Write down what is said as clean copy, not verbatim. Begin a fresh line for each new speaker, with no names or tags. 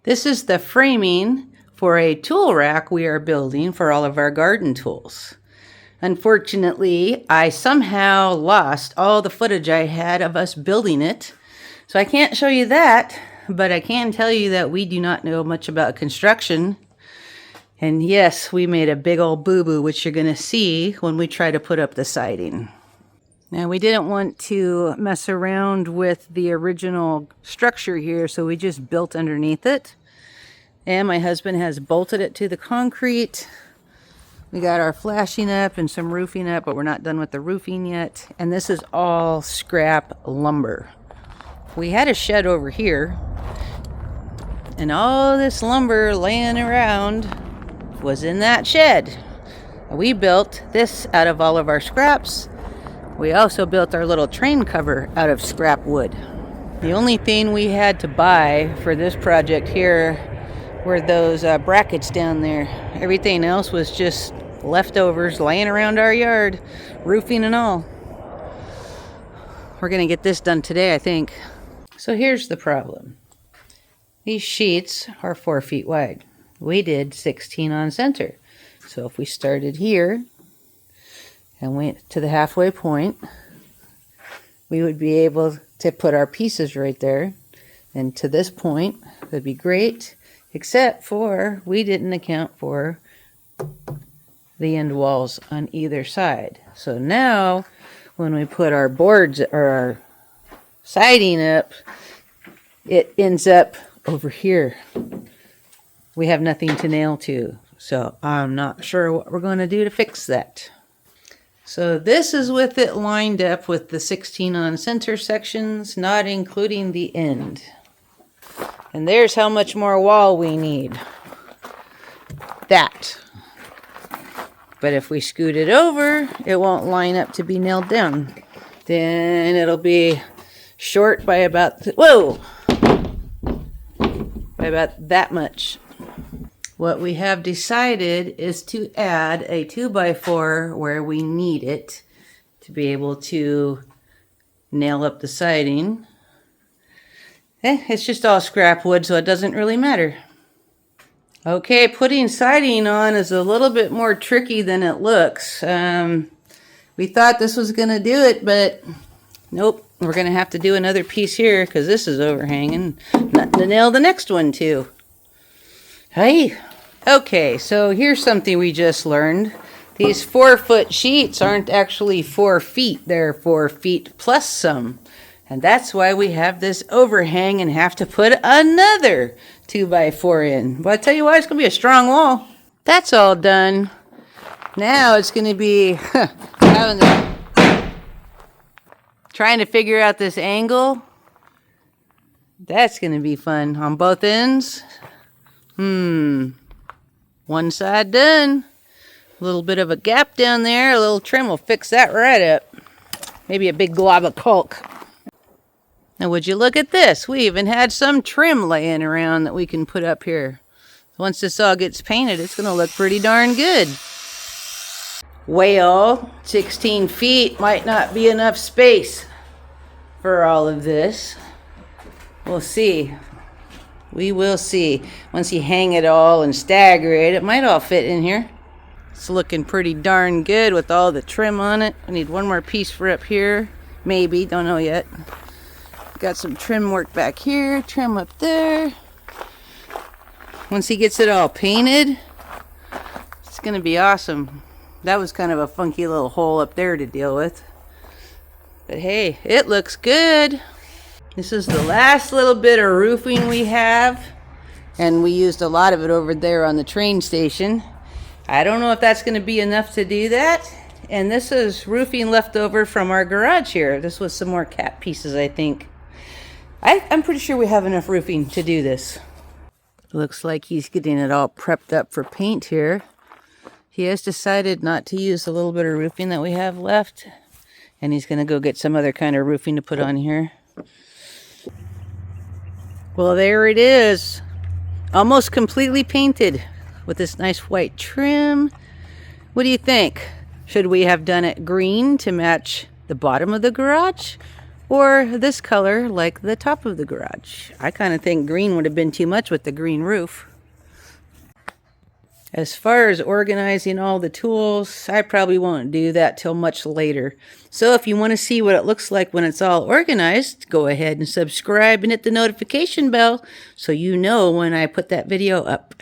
This is the framing for a tool rack we are building for all of our garden tools. Unfortunately, I somehow lost all the footage I had of us building it, so I can't show you that, but I can tell you that we do not know much about construction. And yes, we made a big old boo-boo, which you're going to see when we try to put up the siding. Now, we didn't want to mess around with the original structure here, so we just built underneath it. And my husband has bolted it to the concrete. We got our flashing up and some roofing up, but we're not done with the roofing yet. And this is all scrap lumber. We had a shed over here, and all this lumber laying around was in that shed. We built this out of all of our scraps. We also built our little train cover out of scrap wood. The only thing we had to buy for this project here were those brackets down there. Everything else was just leftovers laying around our yard, roofing and all. We're gonna get this done today, I think. So here's the problem. These sheets are 4 feet wide. We did 16 on center. So if we started here and went to the halfway point, we would be able to put our pieces right there. And to this point would be great, except for we didn't account for the end walls on either side. So now when we put our boards or our siding up, it ends up over here. We have nothing to nail to, so I'm not sure what we're going to do to fix that. So this is with it lined up with the 16 on center sections, not including the end. And there's how much more wall we need. That. But if we scoot it over, it won't line up to be nailed down. Then it'll be short by about, by about that much. What we have decided is to add a 2x4 where we need it to be able to nail up the siding. It's just all scrap wood, so it doesn't really matter. Okay, putting siding on is a little bit more tricky than it looks. We thought this was going to do it, but nope. We're going to have to do another piece here because this is overhanging. Nothing to nail the next one to. Hey. Okay, so here's something we just learned. These 4-foot sheets aren't actually 4 feet. They're 4 feet plus some. And that's why we have this overhang and have to put another 2x4 in. But I tell you what, it's going to be a strong wall. That's all done. Now it's going to be trying to figure out this angle. That's going to be fun on both ends. One side done. A little bit of a gap down there. A little trim will fix that right up. Maybe a big glob of caulk. Now would you look at this? We even had some trim laying around that we can put up here. Once this all gets painted, it's going to look pretty darn good. Well, 16 feet might not be enough space for all of this. We'll see. We will see. Once you hang it all and stagger it, it might all fit in here. It's looking pretty darn good with all the trim on it. I need one more piece for up here. Maybe, don't know yet. Got some trim work back here, trim up there. Once he gets it all painted, it's going to be awesome. That was kind of a funky little hole up there to deal with. But hey, it looks good. This is the last little bit of roofing we have, and we used a lot of it over there on the train station. I don't know if that's going to be enough to do that. And this is roofing left over from our garage here. This was some more cap pieces, I think. I'm pretty sure we have enough roofing to do this. Looks like he's getting it all prepped up for paint here. He has decided not to use the little bit of roofing that we have left, and he's going to go get some other kind of roofing to put on here. Well, there it is. Almost completely painted with this nice white trim. What do you think? Should we have done it green to match the bottom of the garage? or this color like the top of the garage. I kind of think green would have been too much with the green roof. As far as organizing all the tools, I probably won't do that till much later. So if you want to see what it looks like when it's all organized, go ahead and subscribe and hit the notification bell so you know when I put that video up.